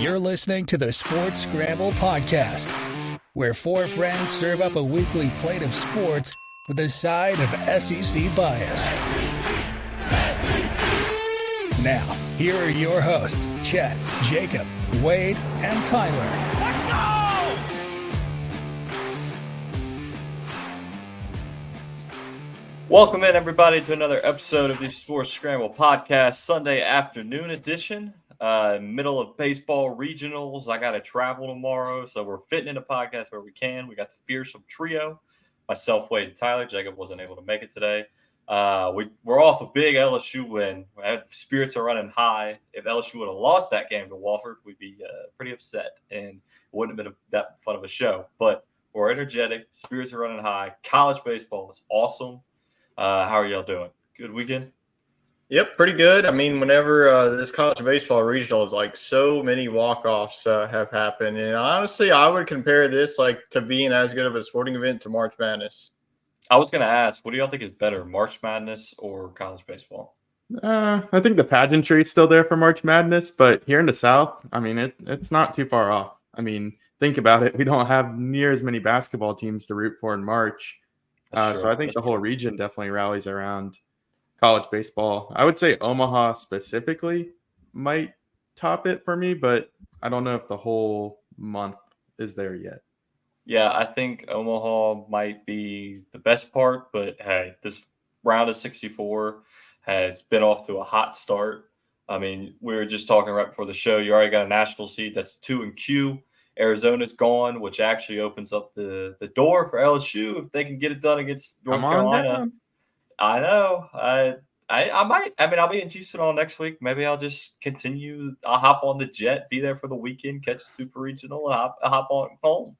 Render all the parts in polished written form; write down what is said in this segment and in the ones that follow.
You're listening to the Sports Scramble podcast, where four friends serve up a weekly plate of sports with a side of SEC bias. Now, here are your hosts, Chet, Jacob, Wade, and Tyler. Let's go! Welcome in, everybody, to another episode of the Sports Scramble podcast, Sunday afternoon edition. Middle of baseball regionals. I got to travel tomorrow, so we're fitting in a podcast where we can. We got the fearsome trio, myself, Wade, and Tyler. Jacob wasn't able to make it today. We're off a big LSU win. Spirits are running high. If LSU would have lost that game to Wofford, we'd be pretty upset, and it wouldn't have been that fun of a show. But we're energetic. Spirits are running high. College baseball is awesome. How are y'all doing? Good weekend? Yep, pretty good. I mean, whenever this college baseball regional is like so many walk-offs have happened. And honestly, I would compare this like to being as good of a sporting event to March Madness. I was going to ask, what do y'all think is better, March Madness or college baseball? I think the pageantry is still there for March Madness, but here in the South, I mean, it's not too far off. I mean, think about it. We don't have near as many basketball teams to root for in March. So I think the whole region definitely rallies around college baseball. I would say Omaha specifically might top it for me, but I don't know if the whole month is there yet. Yeah, I think Omaha might be the best part, but hey, this round of 64 has been off to a hot start. I mean, we were just talking right before the show. You already got a national seed that's 2 in Q. Arizona's gone, which actually opens up the door for LSU if they can get it done against North Carolina. Down. I know. I might. I mean, I'll be in Houston all next week. Maybe I'll just continue. I'll hop on the jet, be there for the weekend, catch a super regional, and hop on home.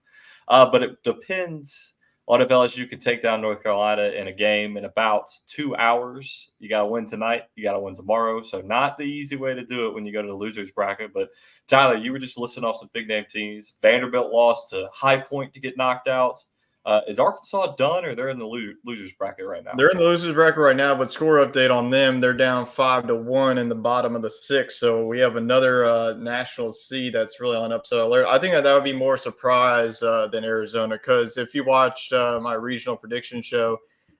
But it depends on if LSU can take down North Carolina in a game in about 2 hours. You got to win tonight. You got to win tomorrow. So not the easy way to do it when you go to the losers bracket. But Tyler, you were just listing off some big name teams. Vanderbilt lost to High Point to get knocked out. Is Arkansas done, or they're in the losers bracket right now? They're in the losers bracket right now, but score update on them, they're down 5-1 in the bottom of the 6. So we have another national seed that's really on upset alert. I think that would be more surprise than Arizona, because if you watched my regional prediction show,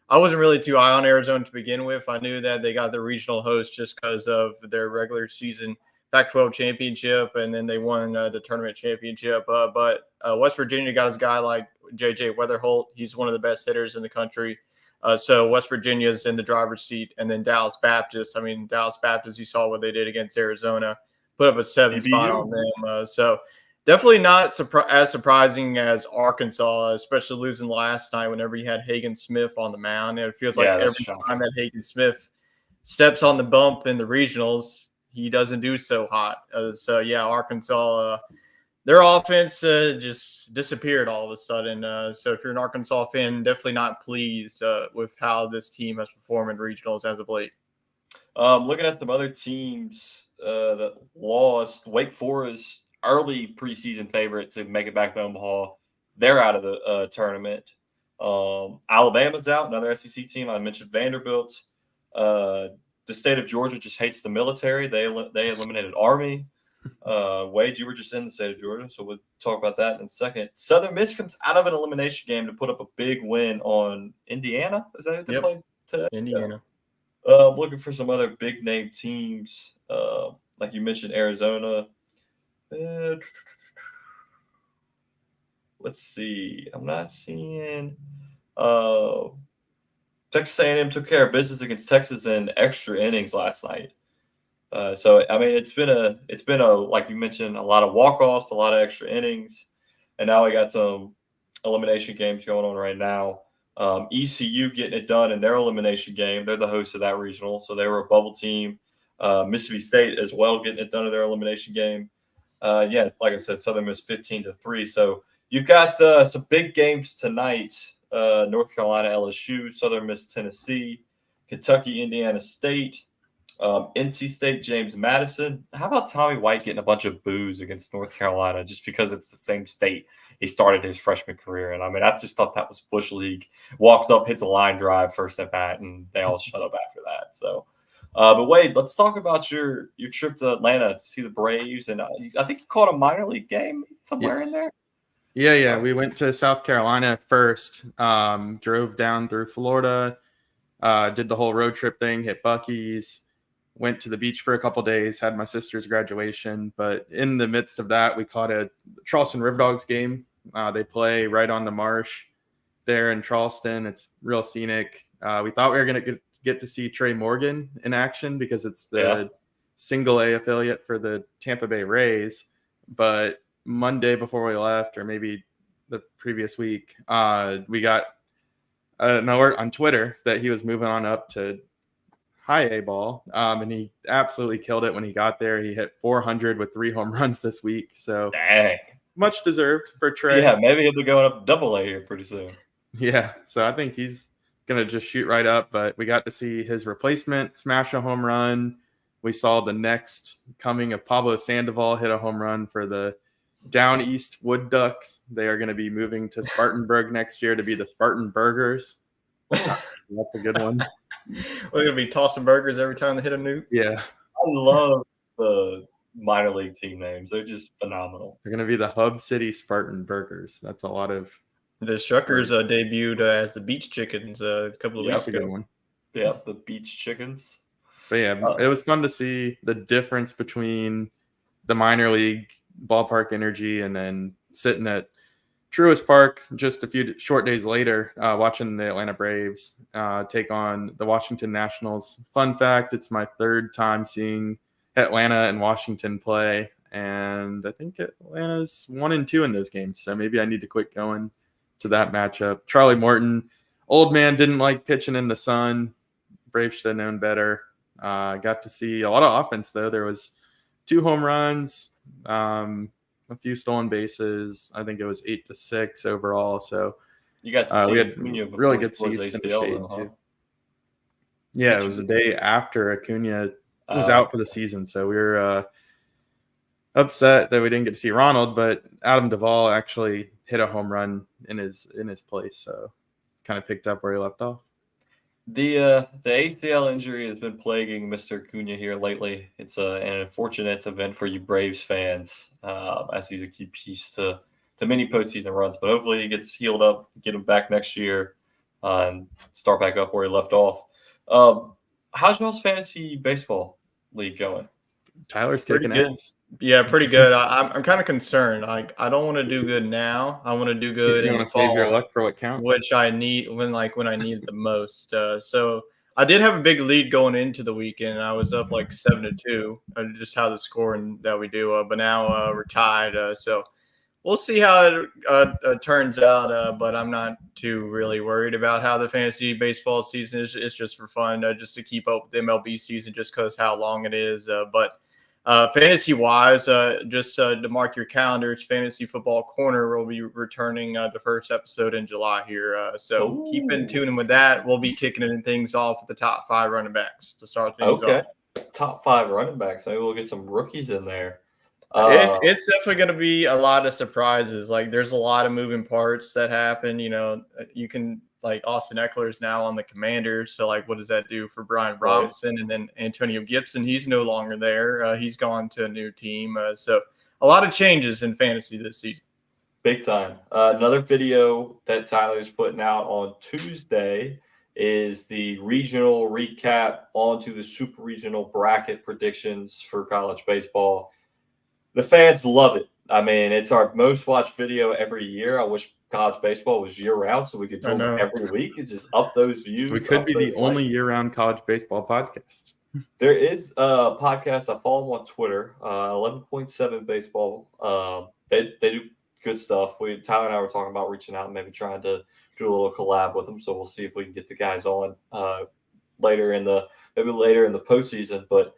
I wasn't really too high on Arizona to begin with. I knew that they got the regional host just because of their regular season Pac-12 championship, and then they won the tournament championship. But West Virginia got his guy like J.J. Weatherholt. He's one of the best hitters in the country. So West Virginia's in the driver's seat. And then Dallas Baptist. I mean, Dallas Baptist, you saw what they did against Arizona, put up a 7 spot on them. So definitely not as surprising as Arkansas, especially losing last night whenever you had Hagen Smith on the mound. And it feels like every time that Hagen Smith steps on the bump in the regionals, he doesn't do so hot. Arkansas, their offense just disappeared all of a sudden. So if you're an Arkansas fan, definitely not pleased with how this team has performed in regionals as of late. Looking at some other teams that lost, Wake Forest, early preseason favorite to make it back to Omaha. They're out of the tournament. Alabama's out, another SEC team. I mentioned Vanderbilt. The state of Georgia just hates the military. They eliminated Army. Wade, you were just in the state of Georgia, so we'll talk about that in a second. Southern Miss comes out of an elimination game to put up a big win on Indiana. Is that who they played today? Indiana. Looking for some other big name teams, like you mentioned, Arizona. Let's see. I'm not seeing. Texas A&M took care of business against Texas in extra innings last night. So I mean, it's been a like you mentioned, a lot of walk-offs, a lot of extra innings, and now we got some elimination games going on right now. ECU getting it done in their elimination game. They're the host of that regional, so they were a bubble team. Mississippi State as well getting it done in their elimination game. Like I said, Southern Miss 15-3. So you've got some big games tonight. North Carolina, LSU, Southern Miss, Tennessee, Kentucky, Indiana State, NC State, James Madison. How about Tommy White getting a bunch of boos against North Carolina just because it's the same state he started his freshman career in? I mean, I just thought that was Bush League. Walks up, hits a line drive first at bat, and they all shut up after that. So But Wade, let's talk about your trip to Atlanta to see the Braves, and I think you caught a minor league game somewhere in Yes. there. Yeah. We went to South Carolina first, drove down through Florida, did the whole road trip thing, hit Buc-ee's, went to the beach for a couple days, had my sister's graduation. But in the midst of that, we caught a Charleston River Dogs game. They play right on the marsh there in Charleston. It's real scenic. We thought we were going to get to see Trey Morgan in action because it's the single A affiliate for the Tampa Bay Rays. But Monday before we left, or maybe the previous week, we got an alert on Twitter that he was moving on up to high A ball, and he absolutely killed it when he got there. He hit 400 with 3 home runs this week, so Dang, much deserved for Trey. Yeah, maybe he'll be going up double A here pretty soon. Yeah, so I think he's gonna just shoot right up. But we got to see his replacement smash a home run. We saw the next coming of Pablo Sandoval hit a home run for the Down East Wood Ducks. They are going to be moving to Spartanburg next year to be the Spartan Burgers. That's a good one. We're going to be tossing burgers every time they hit a nuke. Yeah. I love the minor league team names. They're just phenomenal. They're going to be the Hub City Spartan Burgers. That's a lot of... The Struckers debuted as the Beach Chickens a couple of weeks ago. Good one. Yeah, the Beach Chickens. But yeah, it was fun to see the difference between the minor league ballpark energy and then sitting at Truist Park just a few short days later, watching the Atlanta Braves take on the Washington Nationals. Fun fact, it's my third time seeing Atlanta and Washington play, and I think Atlanta's 1-2 in those games, so maybe I need to quit going to that matchup. Charlie Morton, old man, didn't like pitching in the sun. Braves should have known better. Got to see a lot of offense, though. There was 2 home runs, a few stolen bases. I think it was 8-6 overall. So you got to see we had really good seats in the shade, too. Yeah, it was the day after Acuna was out for the season. So we were upset that we didn't get to see Ronald, but Adam Duvall actually hit a home run in his place. So kind of picked up where he left off. The ACL injury has been plaguing Mr. Acuna here lately. It's an unfortunate event for you Braves fans, as he's a key piece to many postseason runs. But hopefully he gets healed up, get him back next year, and start back up where he left off. How's y'all's fantasy baseball league going? Tyler's kicking ass. Yeah, pretty good. I'm kind of concerned. I don't want to do good now. I want to do good. You want to save your luck for what counts, which I need when I need it the most. So I did have a big lead going into the weekend. I was up like 7-2, just how the scoring that we do. But now we're tied. So we'll see how it turns out. But I'm not too really worried about how the fantasy baseball season is. It's just for fun, just to keep up with the MLB season, just because how long it is. But fantasy-wise, just to mark your calendars, Fantasy Football Corner will be returning the first episode in July here. So keep in tune with that. We'll be kicking things off with the top 5 running backs to start things off. Top 5 running backs. Maybe we'll get some rookies in there. It's definitely going to be a lot of surprises. Like, there's a lot of moving parts that happen. You know, you can – like Austin Eckler's now on the Commanders. So like, what does that do for Brian Robinson? And then Antonio Gibson, he's no longer there. He's gone to a new team. So a lot of changes in fantasy this season. Big time. Another video that Tyler's putting out on Tuesday is the regional recap onto the super regional bracket predictions for college baseball. The fans love it. I mean, it's our most watched video every year. I wish college baseball was year-round so we could do it every week and just up those views. We could be the only year-round college baseball podcast. There is a podcast. I follow them on Twitter, 11.7 Baseball. They do good stuff. Tyler and I were talking about reaching out and maybe trying to do a little collab with them. So we'll see if we can get the guys on later in the postseason. But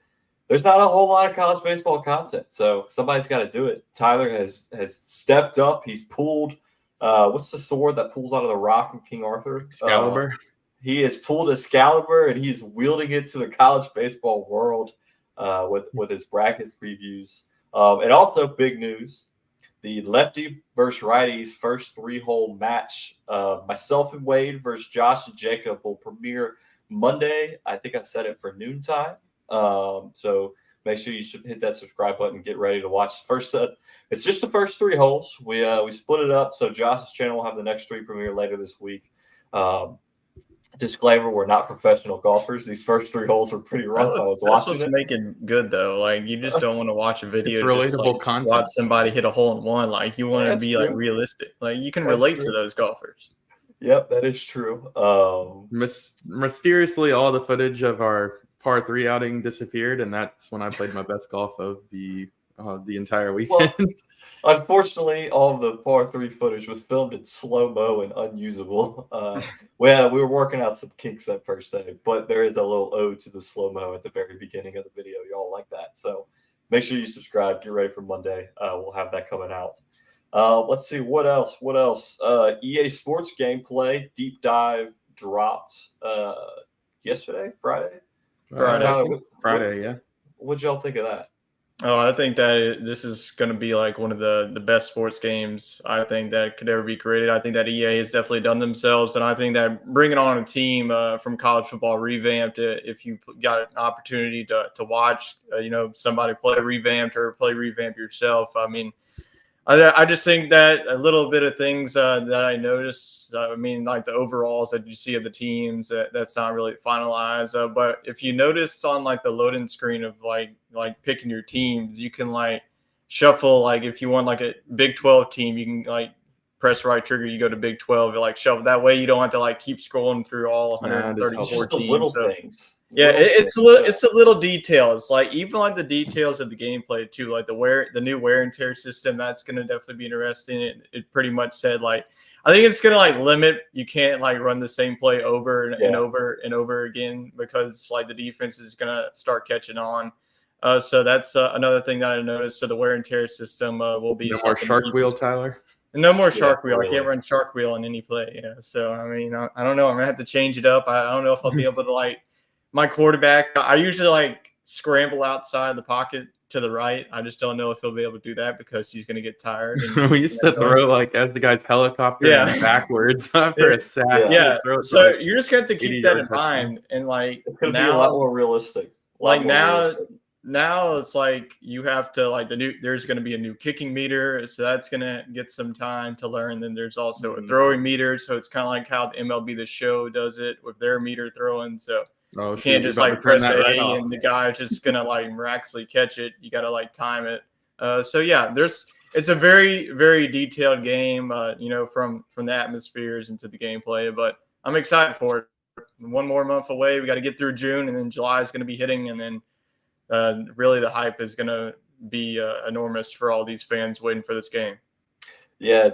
there's not a whole lot of college baseball content, so somebody's got to do it. Tyler has stepped up. He's pulled what's the sword that pulls out of the rock in King Arthur? Excalibur. He has pulled Excalibur, and he's wielding it to the college baseball world with his bracket previews. And also big news, the lefty versus righties first 3-hole match, myself and Wade versus Josh and Jacob will premiere Monday. I think I set it for noontime. So make sure you should hit that subscribe button. Get ready to watch the first set. It's just the first 3 holes. We split it up, so Josh's channel will have the next 3 premiere later this week. Disclaimer: we're not professional golfers. These first 3 holes were pretty rough. I was watching what's it. making good though. Like you just don't want to watch a video. It's just, relatable like, content. Watch somebody hit a hole in one. Like you want to That's be true. like realistic. Like you can That's relate true. to those golfers. Yep, that is true. Mysteriously, all the footage of our par 3 outing disappeared, and that's when I played my best golf of the entire weekend. Well, unfortunately, all of the par 3 footage was filmed in slow-mo and unusable. We were working out some kinks that first day, but there is a little ode to the slow-mo at the very beginning of the video. Y'all like that. So make sure you subscribe. Get ready for Monday. We'll have that coming out. Let's see. What else? EA Sports gameplay deep dive dropped yesterday, Friday? Friday, yeah. What'd y'all think of that? Oh, I think that this is going to be like one of the best sports games I think that could ever be created. I think that EA has definitely done themselves, and I think that bringing on a team from college football revamped it. If you got an opportunity to watch, somebody play revamped or play revamped yourself, I mean, I just think that a little bit of things that I noticed, like the overalls that you see of the teams, that's not really finalized. But if you noticed on like the loading screen of like picking your teams, you can like shuffle. Like if you want like a Big 12 team, you can like press right trigger, you go to Big 12, you like shuffle. That way you don't have to like keep scrolling through all 134 It's just the teams. little things. Yeah, it's the little details. Like even like the details of the gameplay too, like the new wear and tear system. That's gonna definitely be interesting. It pretty much said like I think it's gonna like limit. You can't like run the same play over and over and over again because like the defense is gonna start catching on. So that's another thing that I noticed. So the wear and tear system will be no more shark wheel, Tyler. No more shark wheel. Really. I can't run shark wheel in any play. Yeah. So I mean, I don't know. I'm gonna have to change it up. I don't know if I'll be able to like. My quarterback, I usually like scramble outside the pocket to the right. I just don't know if he'll be able to do that because he's going to get tired. And we used to throw like as the guy's helicopter backwards after a sack. Yeah. So you're just going to have to keep that in mind. And like it's going to be a lot more realistic. Now it's like you have to like there's going to be a new kicking meter. So that's going to get some time to learn. Then there's also a throwing meter. So it's kind of like how the MLB The Show does it with their meter throwing. So you can't just like press A and the guy is just gonna like miraculously catch it. You gotta like time it. So yeah, it's a very, very detailed game, from the atmospheres into the gameplay. But I'm excited for it. 1 more month away. We got to get through June, and then July is going to be hitting, and then really the hype is going to be enormous for all these fans waiting for this game. Yeah,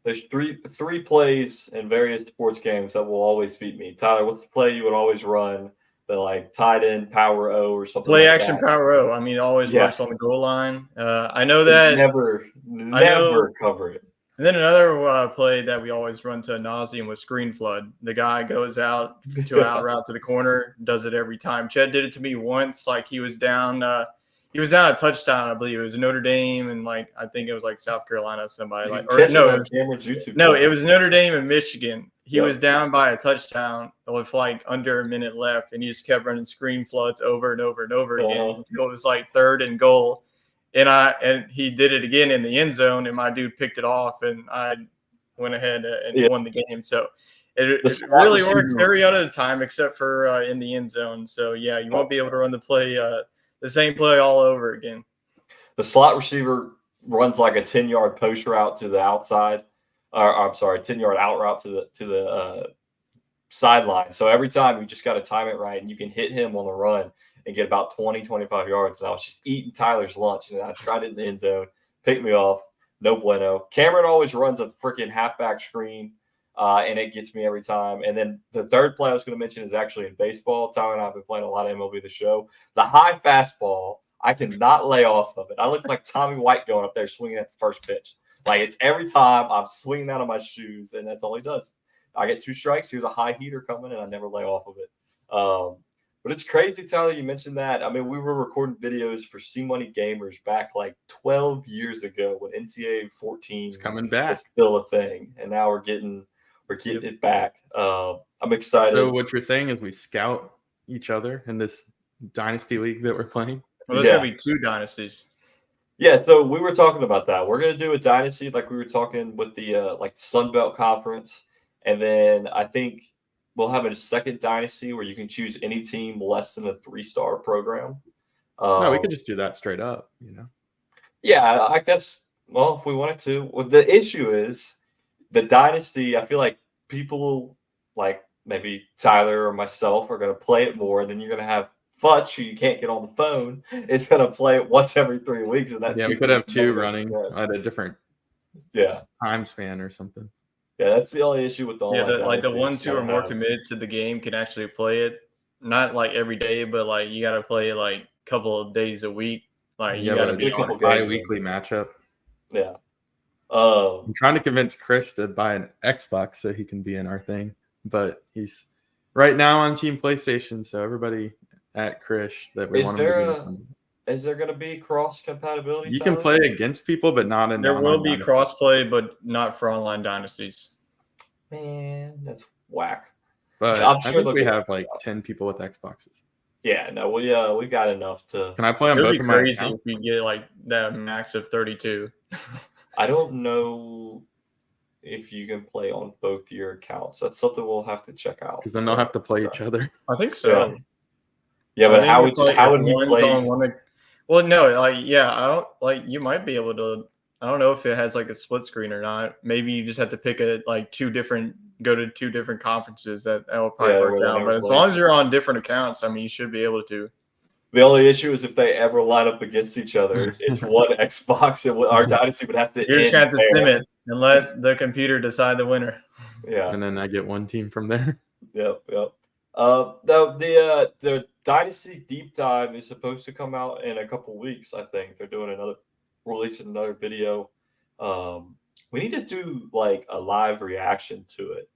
there's three plays in various sports games that will always beat me. Tyler, what's the play you would always run? The like tight end power O or something. Play like action that. power O. I mean, it always works on the goal line. I know that never cover it. And then another play that we always run to nauseum was screen flood. The guy goes out route to the corner, does it every time. Ched did it to me once. Like he was down a touchdown, I believe. It was Notre Dame and like I think it was like South Carolina. Somebody like it was Notre Dame and Michigan. He was down by a touchdown with like under a minute left, and he just kept running screen floods over and over and over again until it was like 3rd and goal. And he did it again in the end zone, and my dude picked it off, and I went ahead and won the game. So it really works every other time except for in the end zone. So yeah, you won't be able to run the same play all over again. The slot receiver runs like a 10-yard post route to the outside. 10-yard out route to the sideline. So every time you just got to time it right, and you can hit him on the run and get about 20, 25 yards. And I was just eating Tyler's lunch, and I tried it in the end zone, picked me off, no bueno. Cameron always runs a freaking halfback screen, and it gets me every time. And then the third play I was going to mention is actually in baseball. Tyler and I have been playing a lot of MLB The Show. The high fastball, I cannot lay off of it. I look like Tommy White going up there swinging at the first pitch. Like it's every time I'm swinging out of my shoes, and that's all he does. I get 2 strikes. Here's a high heater coming, and I never lay off of it. But it's crazy, Tyler, you mentioned that. I mean, we were recording videos for C-Money Gamers back like 12 years ago when NCAA 14 is coming back. Was still a thing, and now we're getting it back. I'm excited. So what you're saying is we scout each other in this dynasty league that we're playing? Well, there's going to be 2 dynasties. Yeah, so we were talking about that. We're going to do a dynasty like we were talking with the like Sun Belt Conference. And then I think we'll have a second dynasty where you can choose any team less than a 3-star program. No, we could just do that straight up, Yeah, I guess, well, if we wanted to. Well, the issue is the dynasty, I feel like people like maybe Tyler or myself are going to play it more. Then you're going to have Futch, who you can't get on the phone, is going to play it once every 3 weeks. And we could have 2 running at a different time span or something. Yeah, that's the only issue with the online. Like the ones who are more committed to the game can actually play it, not like every day, but like you got to play it like a couple of days a week. Like you got to be on a bi-weekly matchup. Yeah. I'm trying to convince Chris to buy an Xbox so he can be in our thing, but he's right now on Team PlayStation. So everybody at Chris that we want him to be. Is there going to be cross compatibility? You can play against people, but not in. There will be cross play, but not for online dynasties. Man, that's whack. But I'm sure we have like 10 people with Xboxes. Yeah, no, we got enough to. Can I play on both of my accounts? It'd be crazy if you get like that max of 32. I don't know if you can play on both your accounts. That's something we'll have to check out. Because then they'll have to play each other. I think so. Yeah, but how would you play? Well, no, I don't you might be able to. I don't know if it has like a split screen or not. Maybe you just have to pick go to 2 different conferences. That will probably work out. But as long as you're on different accounts, I mean, you should be able to. The only issue is if they ever line up against each other, it's one Xbox, and our dynasty would have to. You're just gonna have to sim it and let the computer decide the winner. Yeah, and then I get one team from there. Yep. The Dynasty Deep Dive is supposed to come out in a couple weeks. I think they're releasing another video. We need to do like a live reaction to it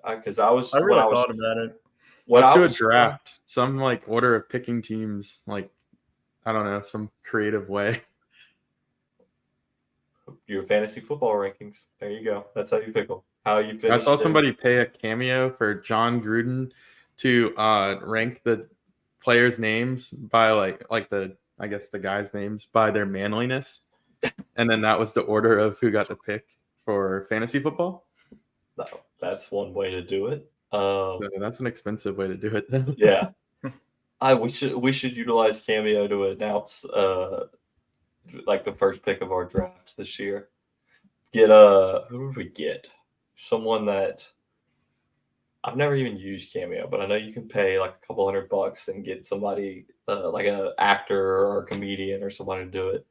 because I really thought about it. Let's do a draft, some like order of picking teams, like I don't know, some creative way. Your fantasy football rankings. There you go. That's how you pick them. How you finish. I saw somebody pay a cameo for John Gruden to rank the players' names by like the guys' names by their manliness, and then that was the order of who got to pick for fantasy football. No, that's one way to do it. So that's an expensive way to do it, though. Yeah, we should utilize Cameo to announce like the first pick of our draft this year. Get who would we get? Someone that I've never even used Cameo, but I know you can pay like a couple $100 and get somebody like an actor or a comedian or somebody to do it.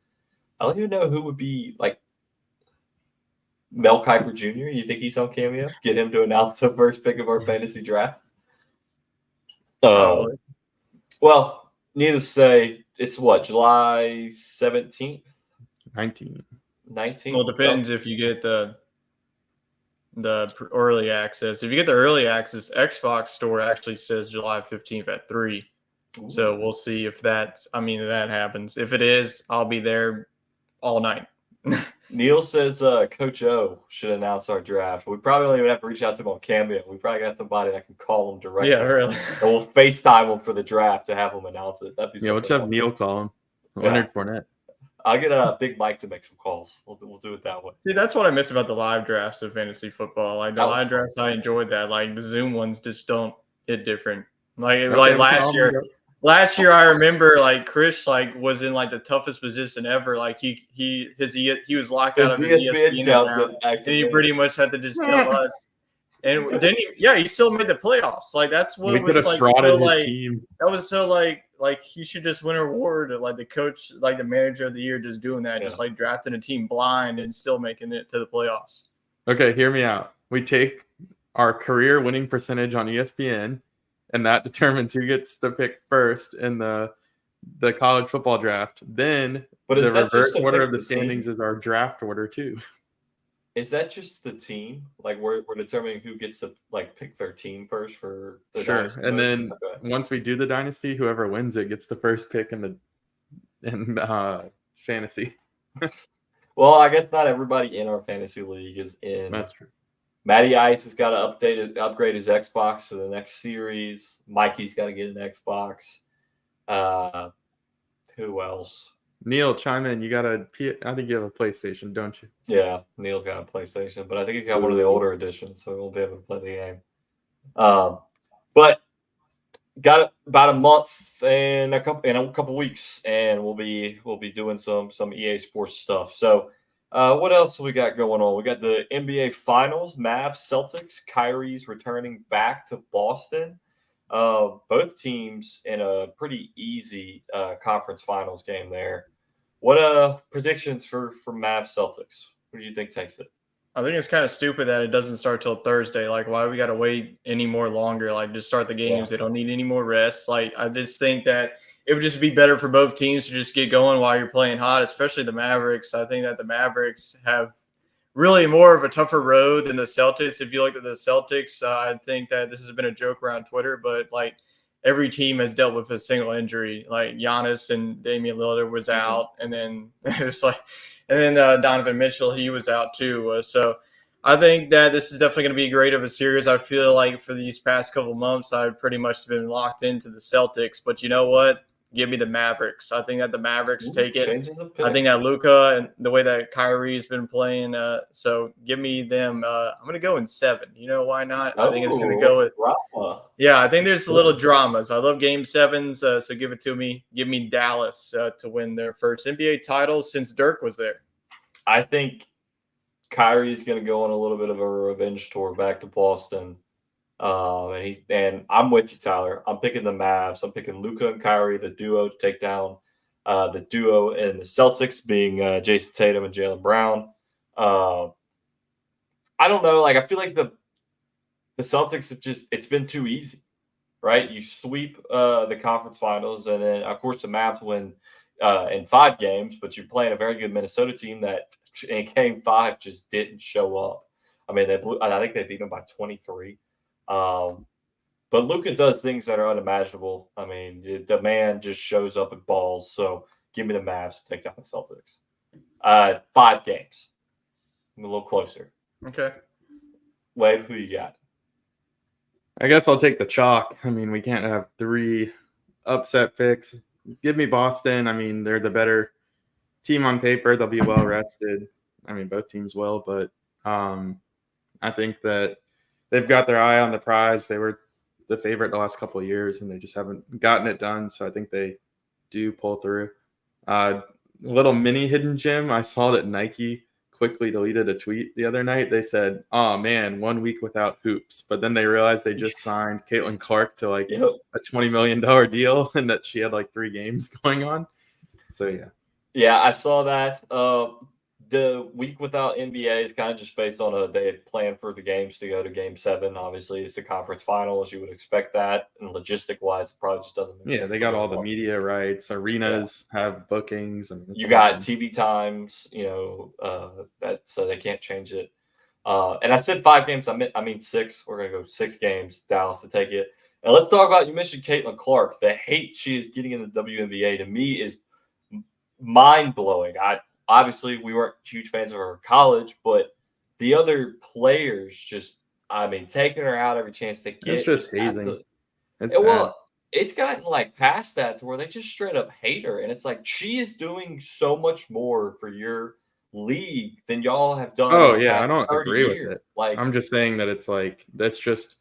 I don't even know who would be like Mel Kiper Jr. You think he's on Cameo? Get him to announce the first pick of our fantasy draft. Well, needless to say, it's what, July 17th? 19th. Well, it depends if you get the early access. If you get the early access, Xbox store actually says July 15th at 3. Ooh. So we'll see if that happens. If it is, I'll be there all night. Neil says Coach O should announce our draft. We probably don't even have to reach out to him on Cameo. We probably got somebody that can call him directly. Yeah, really. And we'll FaceTime him for the draft to have him announce it. That'd be let's have Neil call him. Leonard Fournette. I'll get a Big Mike to make some calls. We'll do it that way. See, that's what I miss about the live drafts of fantasy football. Like the live drafts, I enjoyed that. Like the Zoom ones just don't hit different. Like last year. Last year, I remember like Chris was in like the toughest position ever. Like he was locked out of his ESPN account, and he pretty much had to just tell us. And then he still made the playoffs. Like that's what we was like so like team. That was so like he should just win an award. Like the coach, like the manager of the year, just doing that, just like drafting a team blind and still making it to the playoffs. Okay, hear me out. We take our career winning percentage on ESPN. And that determines who gets to pick first in the college football draft. Then the reverse order of the standings is our draft order too. Is that just the team? Like we're determining who gets to like pick their team first for the dynasty? And then once we do the dynasty, whoever wins it gets the first pick in fantasy. Well, I guess not everybody in our fantasy league is in. That's true. Matty Ice has got to upgrade his Xbox to the next series. Mikey's got to get an Xbox. Who else? Neil, chime in. I think you have a PlayStation, don't you? Yeah, Neil's got a PlayStation, but I think he's got one of the older editions, so he won't be able to play the game. But got about a month and a couple weeks, and we'll be doing some EA Sports stuff. So, what else we got going on? We got the NBA Finals, Mavs, Celtics. Kyrie's returning back to Boston. Both teams in a pretty easy conference finals game there. What predictions for Mavs Celtics? Who do you think takes it? I think it's kind of stupid that it doesn't start till Thursday. Like, why do we got to wait any more longer? Like, just start the games. Yeah. They don't need any more rest. Like, I just think that it would just be better for both teams to just get going while you're playing hot, especially the Mavericks. I think that the Mavericks have really more of a tougher road than the Celtics. If you look at the Celtics, I think that this has been a joke around Twitter, but like every team has dealt with a single injury. Like Giannis and Damian Lillard was out, and then it's like, and then Donovan Mitchell, he was out too. So I think that this is definitely going to be great of a series. I feel like for these past couple months, I've pretty much been locked into the Celtics. But you know what? Give me the Mavericks. I think that the Mavericks take it. I think that Luka and the way that Kyrie's been playing. So give me them. I'm going to go in 7. You know why not? I think it's going to go with drama. Yeah, I think there's a little dramas. I love Game 7s, so give it to me. Give me Dallas to win their first NBA title since Dirk was there. I think Kyrie's going to go on a little bit of a revenge tour back to Boston. And I'm with you, Tyler. I'm picking the Mavs. I'm picking Luka and Kyrie, the duo, to take down the duo in the Celtics, being Jason Tatum and Jaylen Brown. I don't know. Like, I feel like the Celtics have it's been too easy, right? You sweep the conference finals, and then of course the Mavs win in 5 games, but you're playing a very good Minnesota team that in Game 5 just didn't show up. I mean, I think they beat them by 23. But Luka does things that are unimaginable. I mean, the man just shows up at balls. So give me the Mavs to take down the Celtics. 5 games. I'm a little closer. Okay. Wade, who you got? I guess I'll take the chalk. I mean, we can't have 3 upset picks. Give me Boston. I mean, they're the better team on paper. They'll be well rested. I mean, both teams will, but I think that they've got their eye on the prize. They were the favorite the last couple of years, and they just haven't gotten it done. So I think they do pull through. Little mini hidden gem. I saw that Nike quickly deleted a tweet the other night. They said, "Oh man, 1 week without hoops," but then they realized they just signed Caitlin Clark to like a $20 million deal, and that she had like 3 games going on. So yeah, I saw that. The week without NBA is kind of just based on they had planned for the games to go to Game 7. Obviously, it's the conference finals. You would expect that, and logistic-wise, it probably just doesn't make sense. Yeah, they got all the media rights. Arenas have bookings. And you got TV times, that so they can't change it. And I said 5 games. I mean 6. We're gonna go 6 games. Dallas to take it. And let's talk about. You mentioned Caitlin Clark. The hate she is getting in the WNBA to me is mind blowing. Obviously, we weren't huge fans of her in college, but the other players just, taking her out every chance they get. It's just hazing. It's gotten like past that to where they just straight up hate her. And it's like, she is doing so much more for your league than y'all have done. Oh, yeah, I don't agree with it. Like, I'm just saying that it's like, that's just,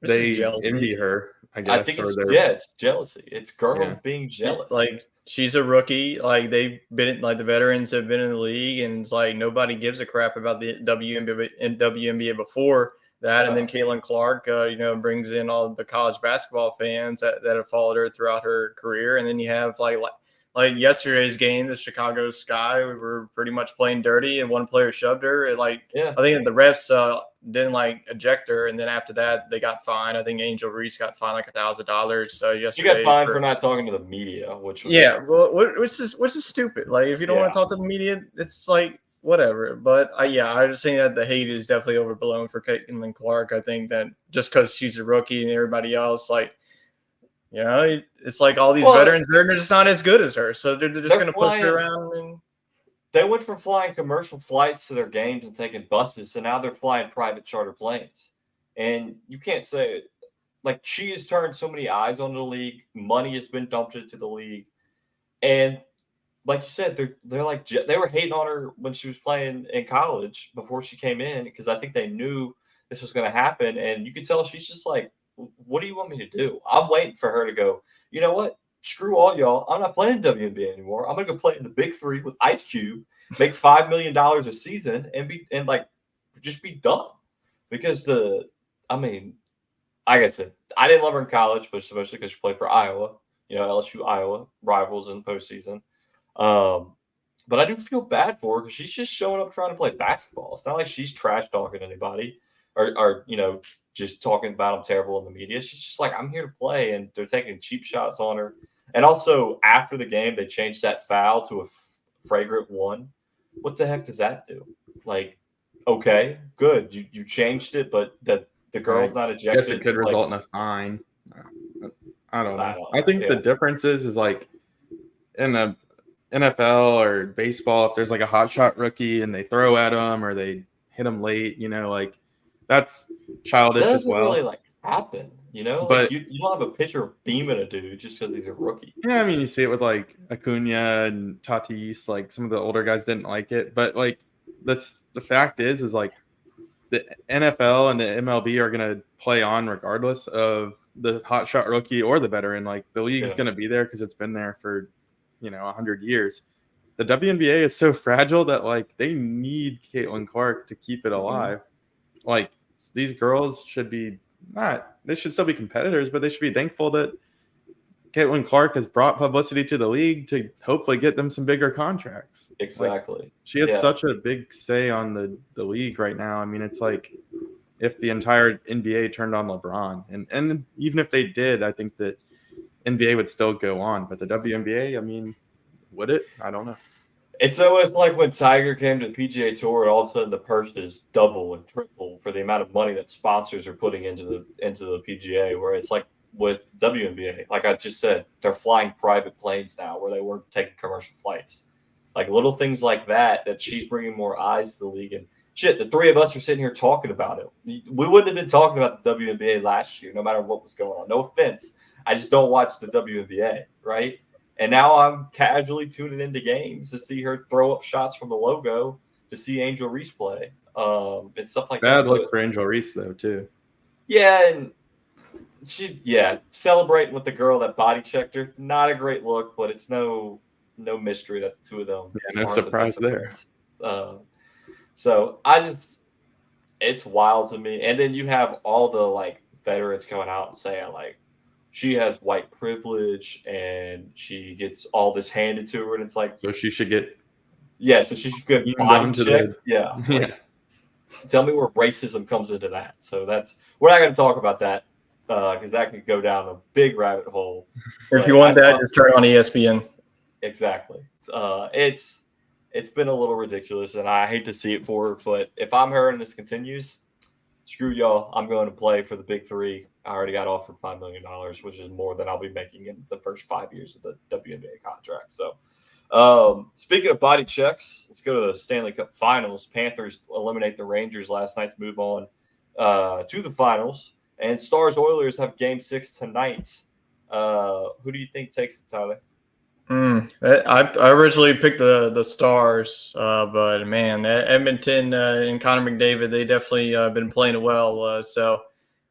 they envy her, I guess. I think it's jealousy. It's girls being jealous. Like, she's a rookie. Like, they've been like the veterans have been in the league, and it's like nobody gives a crap about the WNBA before that. And then Caitlin Clark, brings in all the college basketball fans that have followed her throughout her career. And then you have like yesterday's game, the Chicago Sky, we were pretty much playing dirty, and one player shoved her. I think the refs didn't eject her, and then after that they got fined. I think Angel Reese got fined like $1,000. So yesterday, you got fined for not talking to the media, which is stupid. Like, if you don't want to talk to the media, it's like whatever. But I just think that the hate is definitely overblown for Caitlin Clark. I think that just because she's a rookie and everybody else, it's like all these veterans, they're just not as good as her, so they're just going to push her around. And they went from flying commercial flights to their games and taking buses, so now they're flying private charter planes. And you can't say, like she has turned so many eyes on the league. Money has been dumped into the league, and like you said, they're like they were hating on her when she was playing in college before she came in because I think they knew this was going to happen, and you could tell she's just like, "What do you want me to do?" I'm waiting for her to go. You know what? Screw all y'all. I'm not playing WNBA anymore. I'm going to go play in the Big Three with Ice Cube, make $5 million a season, and like just be done. Because like I said, I didn't love her in college, but especially because she played for Iowa. LSU, Iowa rivals in the postseason. But I do feel bad for her because she's just showing up trying to play basketball. It's not like she's trash talking anybody or just talking about them terrible in the media. She's just like, I'm here to play, and they're taking cheap shots on her. And also, after the game, they changed that foul to a flagrant 1. What the heck does that do? Like, okay, good. You changed it, but the girl's not ejected. I guess it could result in a fine. I don't know. I think the difference is like in a NFL or baseball, if there's like a hot shot rookie and they throw at them or they hit them late, like that's childish as well. That doesn't really like happen, But like you don't have a pitcher beaming a dude just because he's a rookie. Yeah, I mean, you see it with like Acuna and Tatis. Like some of the older guys didn't like it, but like that's the fact is like the NFL and the MLB are going to play on regardless of the hot shot rookie or the veteran. Like the league's going to be there because it's been there for 100 years. The WNBA is so fragile that like they need Caitlin Clark to keep it alive. Mm-hmm. Like these girls should be they should still be competitors, but they should be thankful that Caitlin Clark has brought publicity to the league to hopefully get them some bigger contracts. Exactly. Like, she has such a big say on the league right now. I mean, it's like if the entire NBA turned on LeBron, and even if they did, I think that NBA would still go on. But the WNBA, I mean, would it? I don't know. It's always like when Tiger came to the PGA Tour, and all of a sudden the purses double and triple for the amount of money that sponsors are putting into the PGA. Where it's like with WNBA, like I just said, they're flying private planes now, where they weren't taking commercial flights. Like little things like that she's bringing more eyes to the league. And shit, the three of us are sitting here talking about it. We wouldn't have been talking about the WNBA last year, no matter what was going on. No offense, I just don't watch the WNBA, right? And now I'm casually tuning into games to see her throw up shots from the logo, to see Angel Reese play, and stuff like that. Bad look for Angel Reese, though, too. Yeah, and celebrating with the girl that body checked her, not a great look, but it's no mystery that the two of them. Yeah, no surprise there. So it's wild to me. And then you have all the like veterans coming out and saying like, she has white privilege and she gets all this handed to her, and it's like, so she should get body checked. Tell me where racism comes into that. So we're not going to talk about that because that could go down a big rabbit hole. If you want that, just turn on ESPN. Exactly. It's been a little ridiculous, and I hate to see it for her. But if I'm her and this continues, screw y'all. I'm going to play for the Big Three. I already got offered $5 million, which is more than I'll be making in the first 5 years of the WNBA contract. So, speaking of body checks, let's go to the Stanley Cup Finals. Panthers eliminate the Rangers last night to move on to the finals. And Stars Oilers have Game 6 tonight. Who do you think takes it, Tyler? I originally picked the Stars, but man, Edmonton and Connor McDavid, they definitely been playing well. So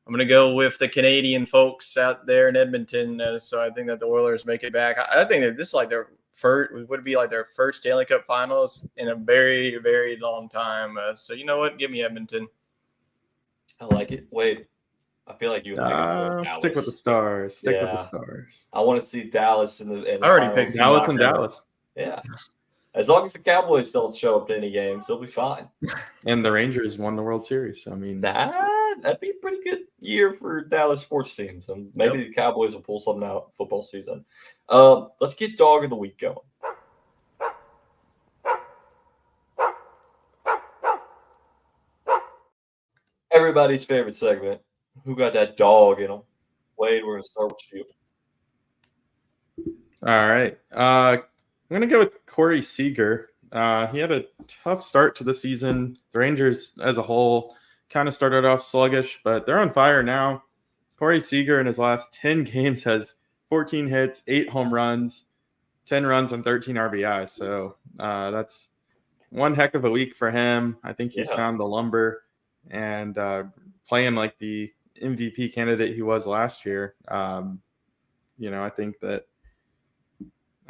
I'm going to go with the Canadian folks out there in Edmonton. So I think that the Oilers make it back. I think that this is like their first Stanley Cup Finals in a very, very long time. So you know what? Give me Edmonton. I like it. Wade, I feel like you stick with the Stars. Stick with the Stars. I want to see Dallas in the I already picked Dallas and Dallas. Yeah. As long as the Cowboys don't show up to any games, they'll be fine. And the Rangers won the World Series. So, I mean, that'd be a pretty good year for Dallas sports teams. And maybe the Cowboys will pull something out football season. Let's get Dog of the Week going. Everybody's favorite segment. Who got that dog in them? Wade, we're going to start with you. All right. I'm going to go with Corey Seager. He had a tough start to the season. The Rangers as a whole kind of started off sluggish, but they're on fire now. Corey Seager in his last 10 games has 14 hits, 8 home runs, 10 runs, and 13 RBIs. So that's one heck of a week for him. I think he's found the lumber and playing like the MVP candidate he was last year. I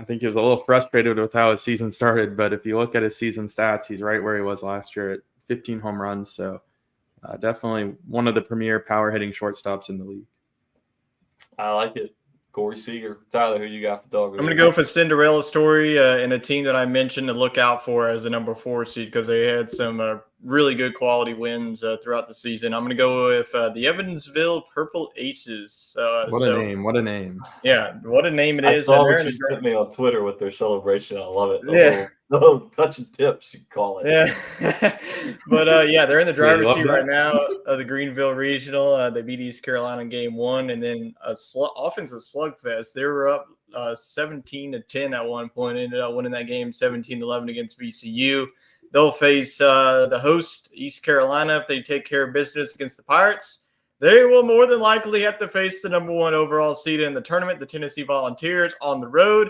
think he was a little frustrated with how his season started, but if you look at his season stats, he's right where he was last year at 15 home runs. So definitely one of the premier power hitting shortstops in the league. I like it. Corey Seager. Tyler, who you got for dog? I'm going to go for Cinderella story and a team that I mentioned to look out for as a number 4 seed because they had some really good quality wins throughout the season. I'm going to go with the Evansville Purple Aces. What a name. Yeah, what a name it is. I saw what you sent me on Twitter with their celebration. I love it. Yeah. Little touch and tips, you call it. Yeah. But, they're in the driver's seat right now of the Greenville Regional. They beat East Carolina in game 1, and then offensive slugfest. They were up 17-10 at one point, ended up winning that game 17-11 against VCU. They'll face the host, East Carolina, if they take care of business against the Pirates. They will more than likely have to face the number 1 overall seed in the tournament, the Tennessee Volunteers, on the road.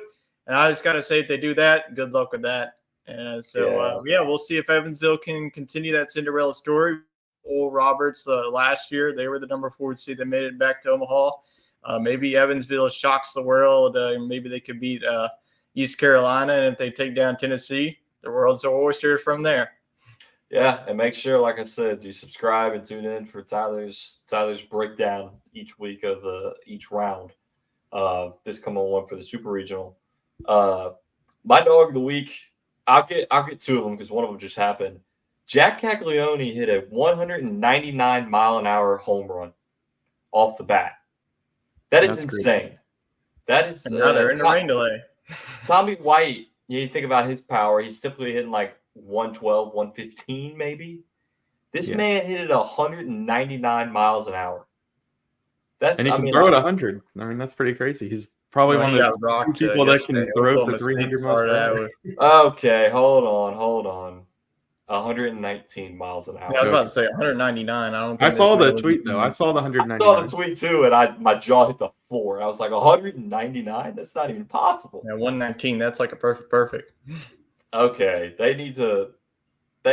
And I just got to say, if they do that, good luck with that. And we'll see if Evansville can continue that Cinderella story. Oral Roberts last year, they were the number 4 seed that made it back to Omaha. Maybe Evansville shocks the world. Maybe they could beat East Carolina. And if they take down Tennessee, the world's their oyster from there. Yeah, and make sure, like I said, you subscribe and tune in for Tyler's breakdown each week of each round. This coming one for the Super Regional. My dog of the week, I'll get 2 of them because one of them just happened. Jack Caglione hit a 199-mile-an-hour home run off the bat. That's insane. Crazy. That is another in the rain delay. Tommy White, you think about his power, he's typically hitting like 112, 115 maybe. This man hit it 199 miles an hour. And he can throw it 100. I mean, that's pretty crazy. He's probably one of the people that can throw for 300 miles an hour. Okay, hold on. 119 miles an hour. Yeah, I was about to say 199. I saw the tweet though. I saw the 199. I saw the tweet too, and my jaw hit the floor. I was like, 199? That's not even possible. Yeah, 119. That's like a perfect. Okay, they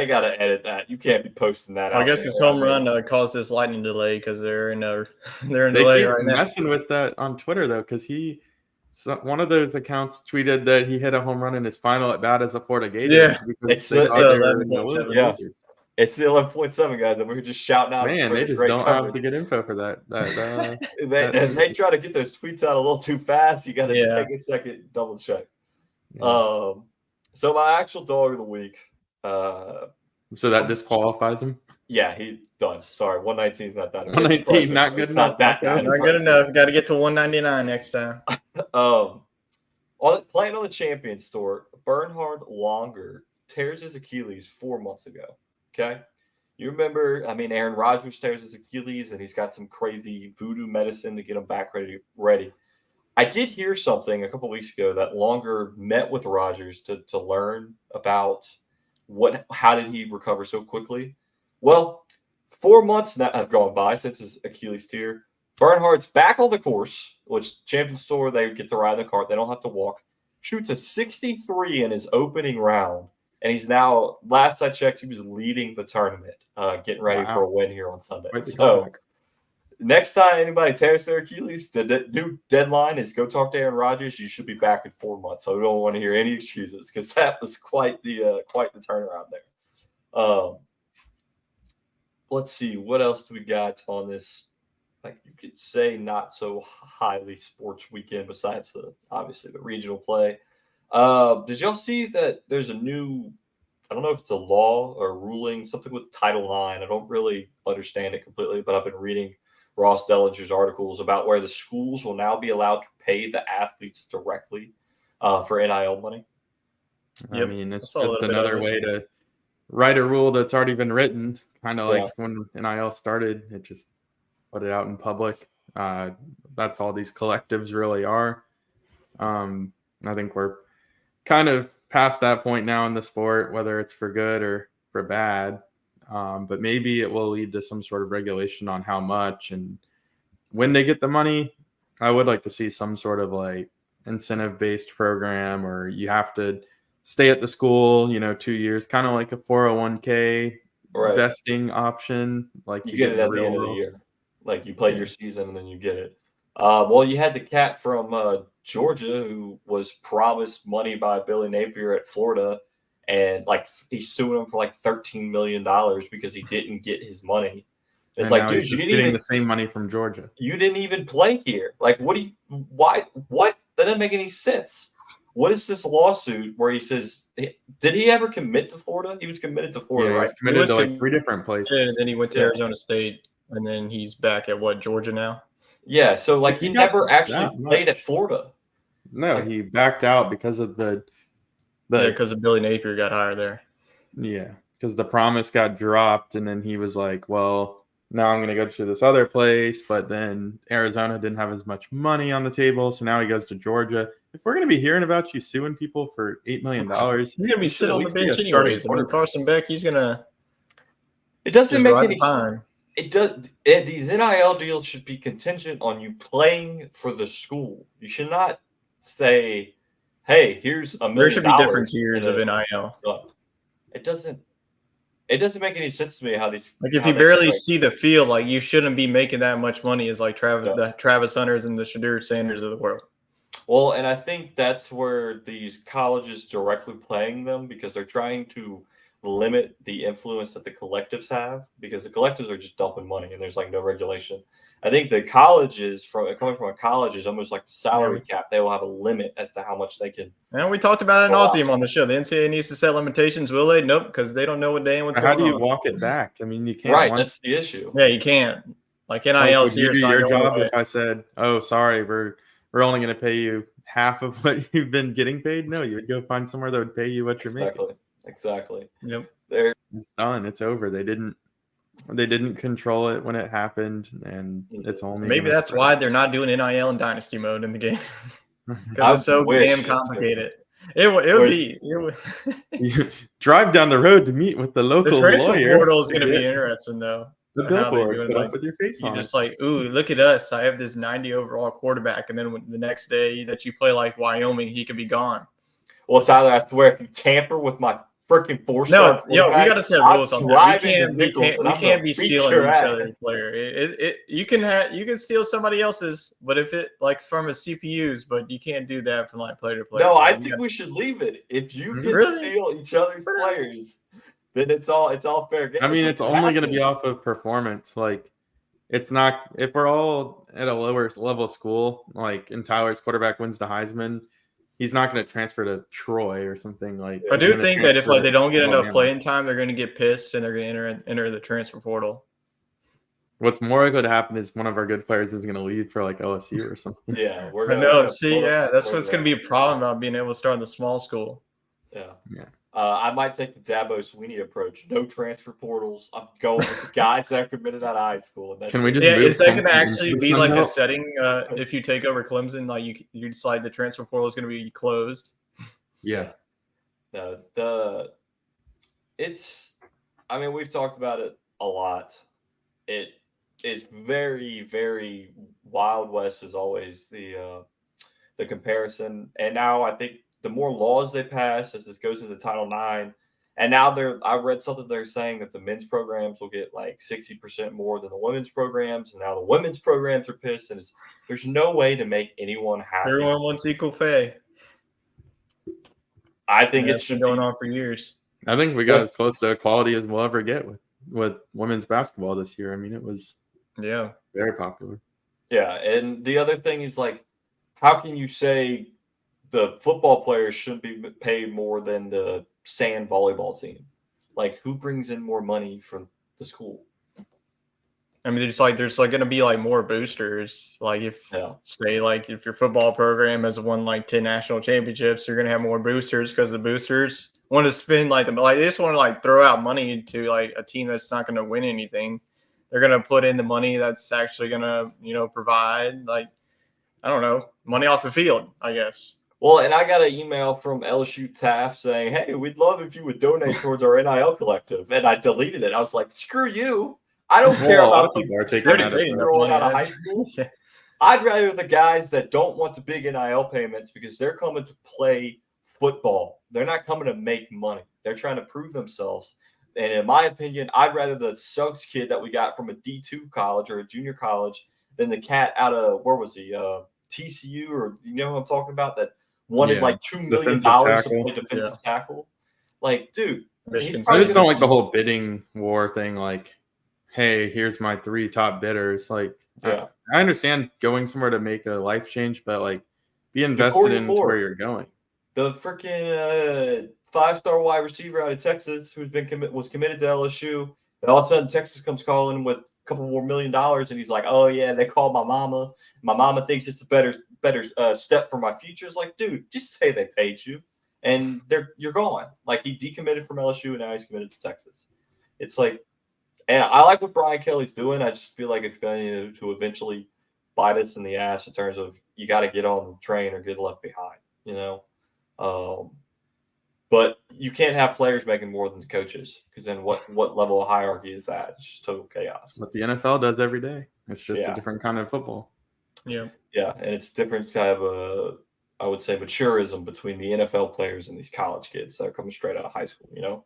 got to edit that. You can't be posting that. I guess his home run caused this lightning delay because they're in delay right now. Messing with that on Twitter though, because one of those accounts tweeted that he hit a home run in his final at bat as a Florida Gator. Yeah, it's the 11.7. It's the 11.7 guys, and we're just shouting out. Man, they just don't have the good info for that. They try to get those tweets out a little too fast. You got to take a second, double check. Yeah. So my actual dog of the week. So that disqualifies him? Yeah, he's done. Sorry, 119 is not that. 119 not good enough. Not good enough. Got to get to 199 next time. Playing on the Champions Tour, Bernhard Longer tears his Achilles 4 months ago. Okay, you remember? I mean, Aaron Rodgers tears his Achilles, and he's got some crazy voodoo medicine to get him back ready. I did hear something a couple weeks ago that Longer met with Rodgers to learn about how did he recover so quickly. Well, 4 months now have gone by since his Achilles tear. Bernhard's back on the course, which Champions Tour, they get to ride the cart. They don't have to walk. Shoots a 63 in his opening round. And he's now, last I checked, he was leading the tournament, getting ready for a win here on Sunday. So next time anybody tears their Achilles, the new deadline is go talk to Aaron Rodgers. You should be back in 4 months. So we don't want to hear any excuses because that was quite the turnaround there. Let's see, what else do we got on this? Like you could say, not so highly sports weekend besides obviously the regional play. Did y'all see that there's a new, I don't know if it's a law or ruling, something with Title IX. I don't really understand it completely, but I've been reading Ross Dellinger's articles about where the schools will now be allowed to pay the athletes directly for NIL money. I mean, it's just another way to write a rule that's already been written, kind of like when NIL started, it just put it out in public. That's all these collectives really are. I think we're kind of past that point now in the sport, whether it's for good or for bad. But maybe it will lead to some sort of regulation on how much and when they get the money, I would like to see some sort of like incentive-based program, or you have to stay at the school, 2 years, kind of like a 401k Right. vesting option. Like You get it in at the real end of the world. year. Like you play your season and then you get it. Well, you had the cat from Georgia who was promised money by Billy Napier at Florida, and like he's suing him for like $13 million because he didn't get his money. It's And like, now dude, he's you just didn't getting even the same money from Georgia. you didn't even play here. Like, why? What? That doesn't make any sense. What is this lawsuit where he says, did he ever commit to Florida? He was committed to Florida, Yeah, right? he's committed to like 3 different places. And then he went to Yeah. Arizona State, and then he's back at Georgia now? Yeah, so like He he got never actually that played much. at Florida. No, Like- he backed out because of the Because of Billy Napier got hired there. because the promise got dropped, and then he was like, well, now I'm going to go to this other place, but then Arizona didn't have as much money on the table, so now he goes to Georgia. If we're going to be hearing about you suing people for $8 million, He's going to be sitting on the bench starting anyways. I mean, Carson Beck, he's going to It doesn't just make ride any the sense. time. It does. These NIL deals should be contingent on you playing for the school. You should not say, "Hey, here's $1 There million." should be different tiers of NIL. It doesn't. It doesn't make any sense to me how these. Like if how you they barely like- see the field, like you shouldn't be making that much money as like Yeah. the Travis Hunters and the Shadur Sanders of the world. Well, and I think that's where these colleges directly playing them, because they're trying to limit the influence that the collectives have, because the collectives are just dumping money and there's like no regulation. I think the colleges coming from a college is almost like the salary cap. They will have a limit as to how much they can. And we talked about it in Wow. nauseam on the show. The NCAA needs to set limitations. Will they? Nope, because they don't know what day and what's how going do you on. walk it back? I mean, you can't. Right, that's the issue. Yeah, you can't. Like NIL Like, would is you here. do so I your don't job know if I said, "Oh, sorry, we're only going to pay you half of what you've been getting paid"? No, you would go find somewhere that would pay you what you're making. Exactly. Yep. It's done. It's over. They didn't control it when it happened, and it's only Maybe gonna that's spread. why they're not doing NIL and dynasty mode in the game I because it's so wish damn it's complicated. It would be. You drive down the road to meet with the The local transfer lawyer. portal is going to be get interesting though. the how they billboard do it, put like, up with your face You on just it. like, ooh, look at us! I have this 90 overall quarterback, and then the next day that you play like Wyoming, he could be gone. Well, Tyler, I swear, if you tamper with my freaking 4-star No, yo, we quarterback, got to set I'm rules on that. driving We to can't be Nichols and we I'm can't gonna be beat stealing your each ass. other's player. You can steal somebody else's, but if it like from a CPUs, but you can't do that from like player to player. No, I You think got- we should leave it. If you can Really? steal each other's players, then it's all fair game. I mean, it's only going to be happens. off of performance. Like, it's not if we're all at a lower level school, like, and Tyler's quarterback wins the Heisman, he's not going to transfer to Troy or something like. I he's do gonna think that if transfer like they don't get to enough Alabama. playing time, they're going to get pissed and they're going to enter the transfer portal. What's more likely to happen is one of our good players is going to leave for like LSU or something. Yeah, we're I gonna. know. we're gonna See, blow up yeah, this that's what's going to program. be a problem about being able to start in the small school. Yeah. Yeah. I might take the Dabo Sweeney approach. No transfer portals. I'm going with the guys that are committed out of high school. And that's Can we it. just Yeah, move is that going Clemson to into actually the be Sun like a Belt? setting if you take over Clemson? Like you decide the transfer portal is going to be closed. Yeah. No, I mean, we've talked about it a lot. It is very, very Wild West is always the comparison. And now I think the more laws they pass as this goes into Title IX, and now I read something they're saying that the men's programs will get like 60% more than the women's programs, and now the women's programs are pissed, and there's no way to make anyone happy. Everyone wants equal pay. I think it That's should been going be. on for years. I think we got What's- as close to equality as we'll ever get with women's basketball this year. I mean, it was Yeah. very popular. Yeah, and the other thing is like, how can you say the football players shouldn't be paid more than the sand volleyball team? Like, who brings in more money from the school? I mean, there's going to be like more boosters. Like if your football program has won like 10 national championships, you're going to have more boosters because the boosters want to spend they just want to like throw out money to like a team that's not going to win anything. They're going to put in the money that's actually going to, provide like, I don't know, money off the field, I guess. Well, and I got an email from LSU Taft saying, "Hey, we'd love if you would donate towards our NIL collective." And I deleted it. I was like, "Screw you. I don't care Well, a lot about of some people are taking that as 17-year-old out of high school. I'd rather the guys that don't want the big NIL payments because they're coming to play football. They're not coming to make money. They're trying to prove themselves. And in my opinion, I'd rather the Suggs kid that we got from a D2 college or a junior college than the cat out of, where was he, TCU, or you know what I'm talking about, that wanted like $2 million to play defensive tackle. Like, dude. I just don't like the whole bidding war thing. Like, hey, here's my 3 top bidders. Like, I understand going somewhere to make a life change, but like, be invested in where you're going. The freaking 5-star wide receiver out of Texas who's was committed to LSU, and all of a sudden Texas comes calling with a couple more $1 million, and he's like, "Oh yeah, they called my mama. My mama thinks it's a better step for my future." It's like, dude, just say they paid you, and you're gone. Like, he decommitted from LSU, and now he's committed to Texas. It's like, and I like what Brian Kelly's doing. I just feel like it's going to eventually bite us in the ass in terms of you got to get on the train or get left behind, you know. But you can't have players making more than the coaches, because then what level of hierarchy is that? It's just total chaos. What the NFL does every day. It's just a different kind of football. Yeah, and it's different kind of I would say maturism between the NFL players and these college kids that are coming straight out of high school, you know.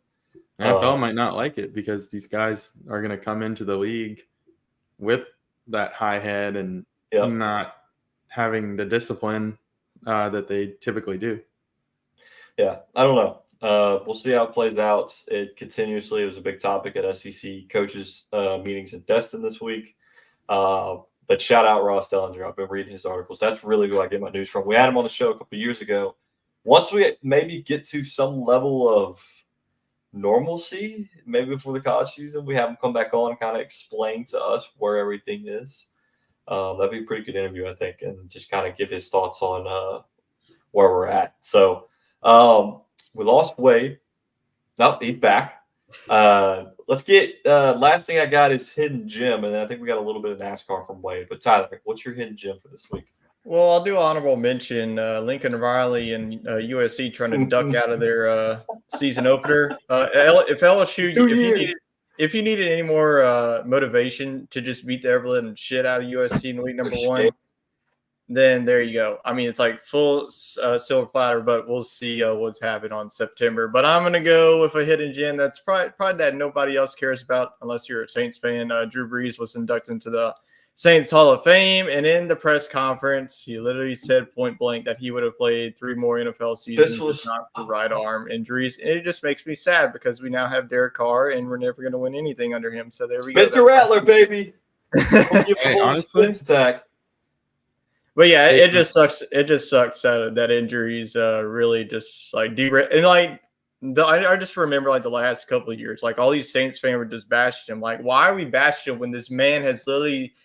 NFL might not like it because these guys are going to come into the league with that high head and not having the discipline that they typically do. Yeah, I don't know. We'll see how it plays out. It was a big topic at SEC coaches meetings in Destin this week. But shout out Ross Dellinger. I've been reading his articles. That's really who I get my news from. We had him on the show a couple of years ago. Once we maybe get to some level of normalcy, maybe before the college season, we have him come back on and kind of explain to us where everything is. That'd be a pretty good interview, I think, and just kind of give his thoughts on where we're at. So we lost Wade. Nope, he's back. Let's get last thing I got is hidden gem, and then I think we got a little bit of NASCAR from Wade. But Tyler, what's your hidden gem for this week? Well, I'll do honorable mention. Lincoln Riley and USC trying to duck out of their season opener. If LSU, if you needed any more motivation to just beat the ever-living shit out of USC in week number 1, then there you go. I mean, it's like full silver platter, but we'll see what's happening on September. But I'm going to go with a hidden gem that's probably that nobody else cares about unless you're a Saints fan. Drew Brees was inducted into the Saints Hall of Fame, and in the press conference, he literally said point blank that he would have played 3 more NFL seasons if not for right arm injuries. And it just makes me sad because we now have Derek Carr, and we're never going to win anything under him. So there we go. Mr. Rattler, baby. Honestly, attack. But yeah, it just sucks. It just sucks that injuries really just like derail. And like I just remember like the last couple of years, like all these Saints fans were just bashing him. Like, why are we bashing him when this man has literally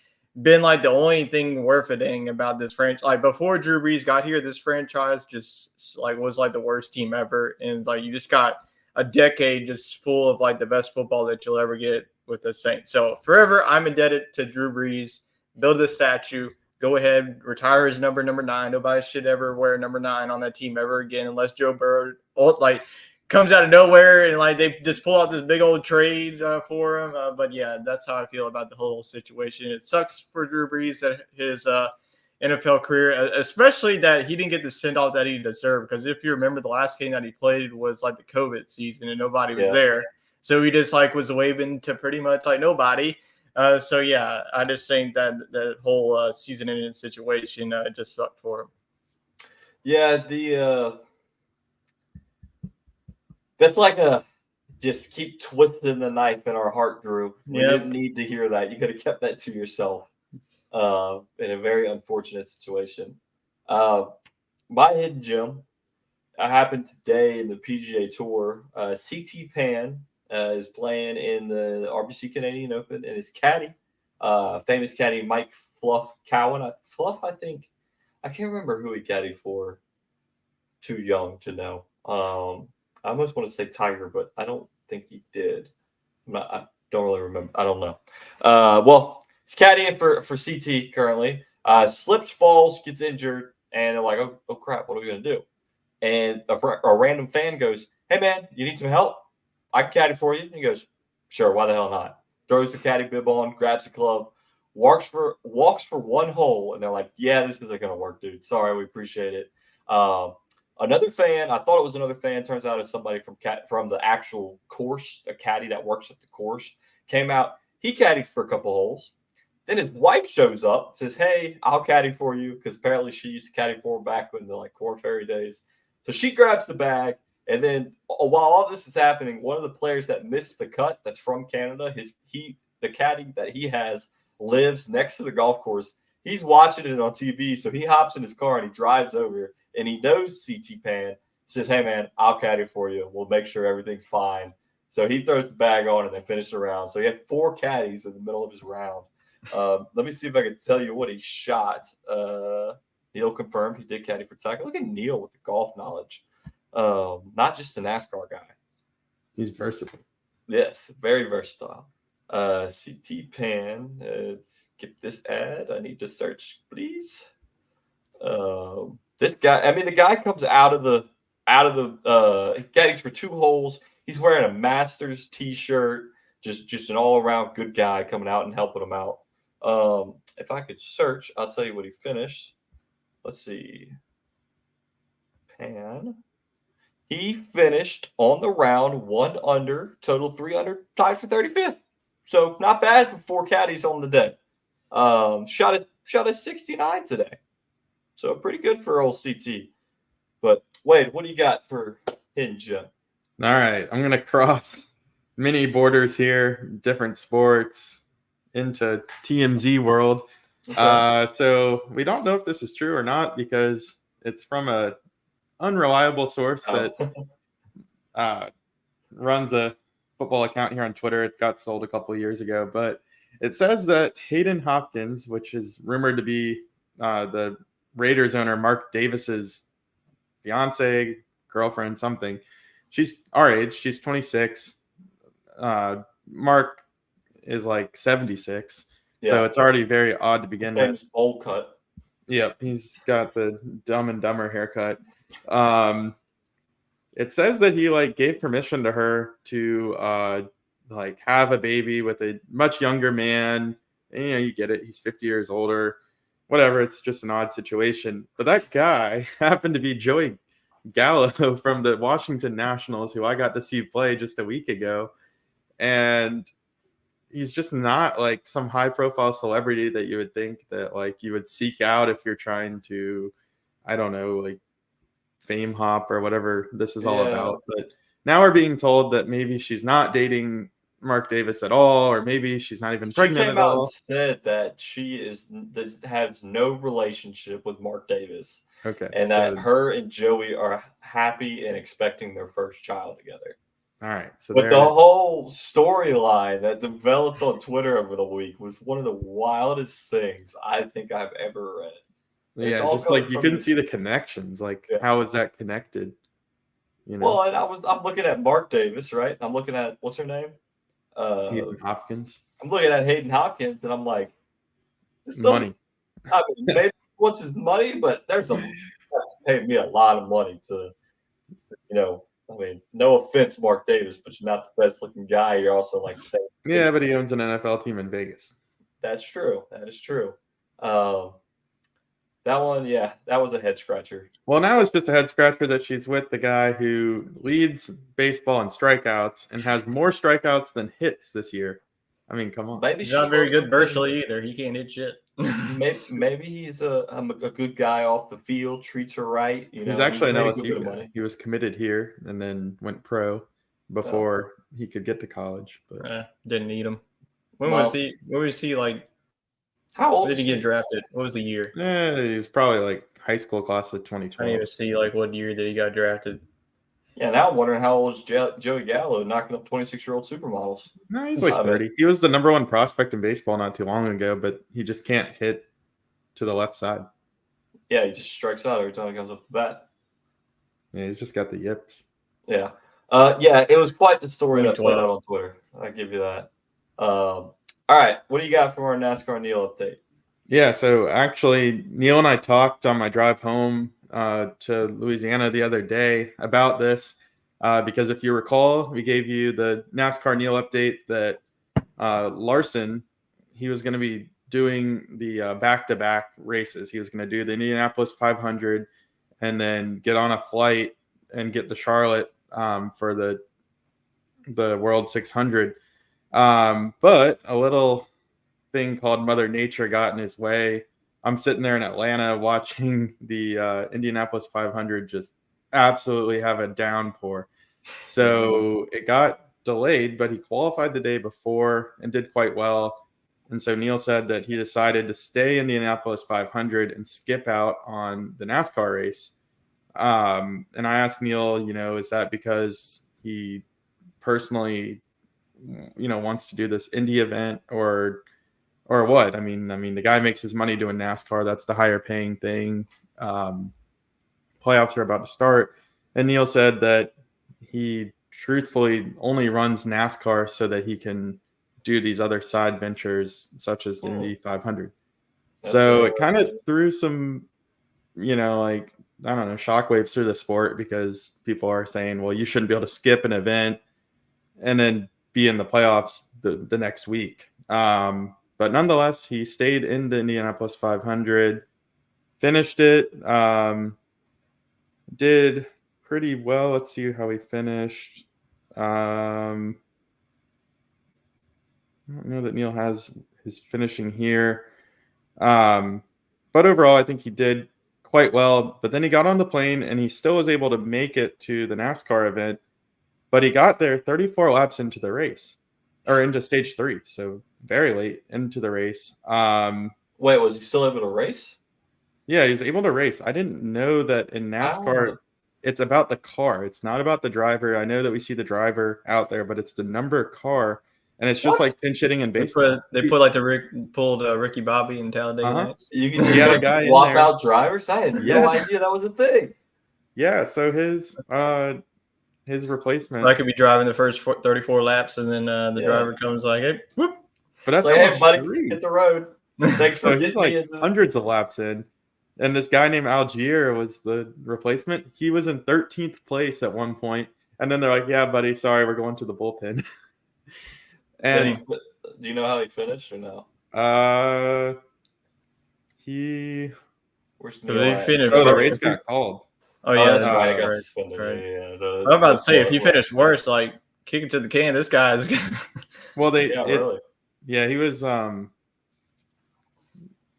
been like the only thing worth a dang about this franchise? Like before Drew Brees got here, this franchise just like was like the worst team ever, and like you just got a decade just full of like the best football that you'll ever get with the Saints. So forever, I'm indebted to Drew Brees. Build a statue. Go ahead, retire his number 9. Nobody should ever wear number 9 on that team ever again, unless Joe Burrow like comes out of nowhere and like they just pull out this big old trade for him. But yeah, that's how I feel about the whole situation. It sucks for Drew Brees that his NFL career, especially that he didn't get the send off that he deserved. Because if you remember, the last game that he played was like the COVID season and nobody was there, so he just like was waving to pretty much like nobody. So yeah, I just think that the whole season-ending situation just sucked for him. Yeah, that's like just keep twisting the knife in our heart, Drew. We didn't need to hear that. You could have kept that to yourself. In a very unfortunate situation. My hidden gem happened today in the PGA Tour. CT Pan is playing in the RBC Canadian Open, and his caddy, famous caddy Mike Fluff Cowan. Fluff, I think. I can't remember who he caddied for. Too young to know. I almost want to say Tiger, but I don't think he did. I don't really remember. I don't know. Well, he's caddying for CT currently. Slips, falls, gets injured, and they're like, oh crap, what are we going to do? And a random fan goes, hey, man, you need some help? I can caddy for you. And he goes, sure, why the hell not? throws the caddy bib on, grabs the glove, walks for one hole, and they're like, "Yeah, this isn't going to work, dude. Sorry, we appreciate it." Another fan, I thought it was another fan. Turns out it's somebody from the actual course, a caddy that works at the course, came out. He caddied for a couple holes. Then his wife shows up, says, "Hey, I'll caddy for you," because apparently she used to caddy for him back in the Corn Ferry days. So she grabs the bag, and then while all this is happening, one of the players that missed the cut, that's from Canada, the caddy that he has lives next to the golf course. He's watching it on TV, so he hops in his car and he drives over, and he knows CT Pan. Says, "Hey man, I'll caddy for you. We'll make sure everything's fine." So he throws the bag on and then finished the round. So he had 4 caddies in the middle of his round. Let me see if I can tell you what he shot. Neil confirmed he did caddy for Tiger. Look at Neil with the golf knowledge. Not just a NASCAR guy. He's versatile. Yes, very versatile. CT Pan. Skip this ad. I need to search, please. This guy. I mean, the guy comes out of the he caddies for 2 holes. He's wearing a Masters T-shirt. Just an all-around good guy coming out and helping him out. If I could search, I'll tell you what he finished. Let's see. Pan. He finished on the round 1 under, total 3 under, tied for 35th. So not bad for 4 caddies on the day. Shot a 69 today. So pretty good for old CT. But Wade, what do you got for Hinge? All right, I'm gonna cross many borders here, different sports, into TMZ world. So we don't know if this is true or not because it's from a unreliable source that runs a football account here on Twitter. It got sold a couple of years ago, but it says that Hayden Hopkins, which is rumored to be the Raiders owner Mark Davis's fiance, girlfriend, something. She's our age. She's 26. Mark is like 76. Yeah. So it's already very odd to begin with. Bowl cut. Yep, he's got the Dumb and Dumber haircut. It says that he gave permission to her to have a baby with a much younger man. And, you get it. He's 50 years older. Whatever. It's just an odd situation. But that guy happened to be Joey Gallo from the Washington Nationals, who I got to see play just a week ago. And he's just not some high profile celebrity that you would think that you would seek out if you're trying to, I don't know, fame hop or whatever this is all about. But now we're being told that maybe she's not dating Mark Davis at all, or maybe she's not even pregnant at all. She came out and said that has no relationship with Mark Davis. Okay. And that her and Joey are happy and expecting their first child together. All right. So but the whole storyline that developed on Twitter over the week was one of the wildest things I think I've ever read. Yeah, just you couldn't see the connections. How is that connected? Well, and I'm looking at Mark Davis, right? I'm looking at what's her name? Hayden Hopkins. I'm looking at Hayden Hopkins, and I'm like, this money. I mean, maybe what's his money, but that's paying me a lot of money to I mean, no offense, Mark Davis, but you're not the best looking guy. You're also safe. Yeah, but he owns an NFL team in Vegas. That's true. That is true. That one, that was a head scratcher. Well, now it's just a head scratcher that she's with the guy who leads baseball in strikeouts and has more strikeouts than hits this year. I mean, come on. Maybe he's not very good virtually either. He can't hit shit. maybe he's a good guy off the field, treats her right. He's actually an LSU guy. He was committed here and then went pro before he could get to college. But didn't need him. When was he how old did he get drafted? What was the year? Yeah, he was probably high school class of 2012. I need to see what year that he got drafted. Yeah, now I'm wondering how old is Joey Gallo knocking up 26-year-old supermodels. No, he's 30. He was the number 1 prospect in baseball not too long ago, but he just can't hit to the left side. Yeah, he just strikes out every time he comes up the bat. Yeah, he's just got the yips. Yeah. It was quite the story that played out on Twitter. I'll give you that. All right, what do you got for our NASCAR Neil update? Yeah, so actually, Neil and I talked on my drive home to Louisiana the other day about this because if you recall, we gave you the NASCAR Neil update that Larson, he was going to be doing the back-to-back races. He was going to do the Indianapolis 500 and then get on a flight and get to Charlotte for the World 600. But a little thing called Mother Nature got in his way. I'm sitting there in Atlanta watching the Indianapolis 500 just absolutely have a downpour. So it got delayed, but he qualified the day before and did quite well. And so Neil said that he decided to stay in the Indianapolis 500 and skip out on the NASCAR race. And I asked Neil, is that because he personally, wants to do this Indy event or what? I mean, the guy makes his money doing NASCAR. That's the higher paying thing. Playoffs are about to start. And Neil said that he truthfully only runs NASCAR so that he can do these other side ventures such as the Indy 500. So it kind of threw some, shockwaves through the sport, because people are saying, well, you shouldn't be able to skip an event and then be in the playoffs the next week. But nonetheless, he stayed in the Indianapolis 500, finished it, did pretty well. Let's see how he finished. I don't know that Neil has his finishing here. But overall, I think he did quite well. But then he got on the plane and he still was able to make it to the NASCAR event. But he got there 34 laps into the race, or into stage 3. So very late into the race. Wait, was he still able to race? Yeah, he's able to race. I didn't know that in NASCAR, it's about the car. It's not about the driver. I know that we see the driver out there, but it's the number car. And it's just like pinch hitting in baseball. They put like pulled Ricky Bobby in Talladega Nights. You can just swap out drivers? I had no idea that was a thing. Yeah, so his replacement. I could be driving the first 34 laps, and then the driver comes like, hey, whoop. But that's like, hey, buddy, hit the road. Thanks for he's like hundreds of laps in. And this guy named Algier was the replacement. He was in 13th place at one point. And then they're like, yeah, buddy, sorry, we're going to the bullpen. And do you know how he finished or no? The race got called. Oh, yeah. That's right. I got suspended. Right. Yeah, I'm about to say, if you finish worse, like, kick it to the can, this guy's. Well, really. Yeah, he was.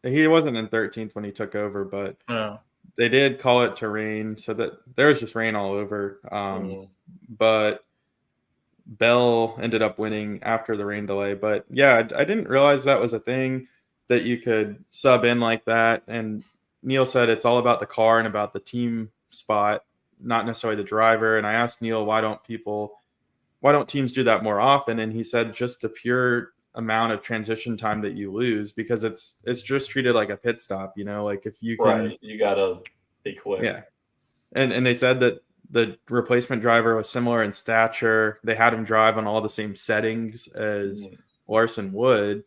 He wasn't in 13th when he took over, but they did call it to rain, so that there was just rain all over. But Bell ended up winning after the rain delay. But yeah, I didn't realize that was a thing, that you could sub in like that. And Neil said it's all about the car and about the team spot, not necessarily the driver. And I asked Neil, why don't teams do that more often? And he said just the pure amount of transition time that you lose, because it's just treated like a pit stop, like if you can, you gotta be quick. Yeah. And they said that the replacement driver was similar in stature. They had him drive on all the same settings as Larson would.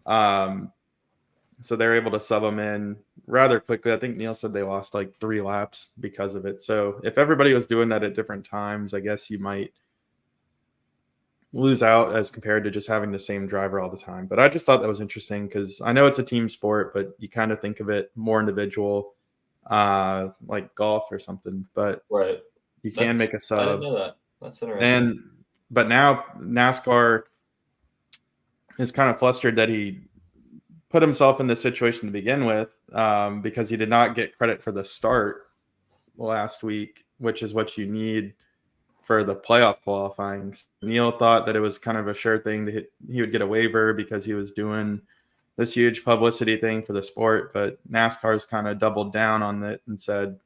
So they're able to sub him in rather quickly. I think Neil said they lost like 3 laps because of it. So if everybody was doing that at different times, I guess you might lose out as compared to just having the same driver all the time. But I just thought that was interesting, because I know it's a team sport, but you kind of think of it more individual, like golf or something. But you can make a sub. I didn't know that. That's interesting. But now NASCAR is kind of flustered that he put himself in this situation to begin with, because he did not get credit for the start last week, which is what you need for the playoff qualifying. Neil thought that it was kind of a sure thing that he would get a waiver because he was doing this huge publicity thing for the sport, but NASCAR's kind of doubled down on it and said,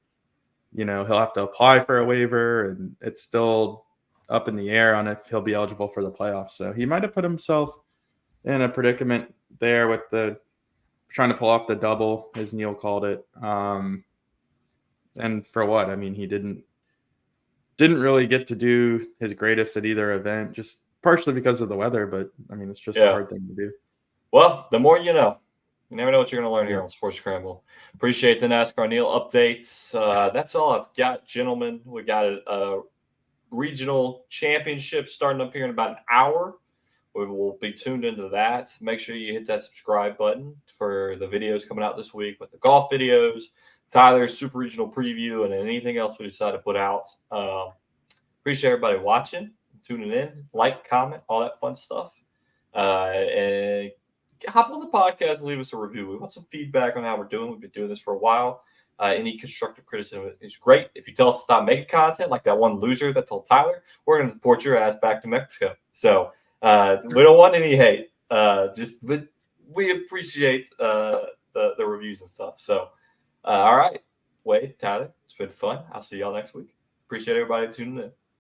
he'll have to apply for a waiver, and it's still up in the air on if he'll be eligible for the playoffs. So he might have put himself in a predicament there with trying to pull off the double, as Neil called it. And for what? I mean, he didn't really get to do his greatest at either event, just partially because of the weather. But I mean, it's just a hard thing to do. Well, the more you know. You never know what you're going to learn here on Sports Scramble. Appreciate the NASCAR Neil updates. That's all I've got, gentlemen. We got a regional championship starting up here in about an hour we will be tuned into that. Make sure you hit that subscribe button for the videos coming out this week with the golf videos, Tyler's Super Regional preview, and anything else we decide to put out. Appreciate everybody watching, tuning in, like, comment, all that fun stuff. And hop on the podcast and leave us a review. We want some feedback on how we're doing. We've been doing this for a while. Any constructive criticism is great. If you tell us to stop making content, like that one loser that told Tyler, we're going to deport your ass back to Mexico. So we don't want any hate. But we appreciate the reviews and stuff. So, all right. Wade, Tyler, it's been fun. I'll see y'all next week. Appreciate everybody tuning in.